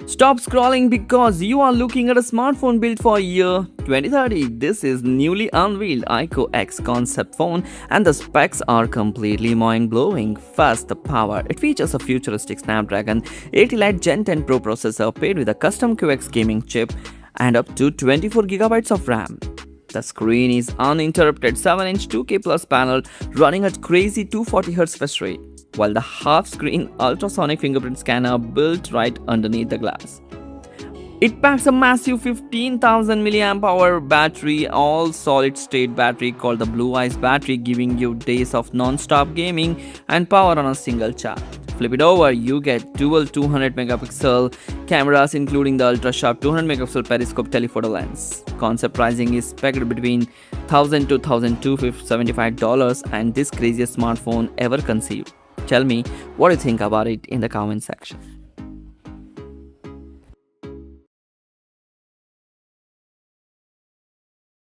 Stop scrolling because you are looking at a smartphone built for year 2030. This is newly unveiled ICO X concept phone and the specs are completely mind-blowing. First, the power. It features a futuristic Snapdragon 80 Lite Gen 10 Pro processor paired with a custom QX gaming chip and up to 24 gigabytes of RAM. The screen is uninterrupted 7-inch 2K plus panel running at crazy 240Hz refresh rate, while the half-screen ultrasonic fingerprint scanner built right underneath the glass. It packs a massive 15,000 mAh battery, all solid state battery called the Blue Eyes battery, giving you days of non-stop gaming and power on a single charge. Flip it over, you get dual 200 megapixel cameras including the ultra sharp 200 megapixel periscope telephoto lens. Concept pricing is pegged between $1,000 to $1,275 and this craziest smartphone ever conceived. Tell me what you think about it in the comment section.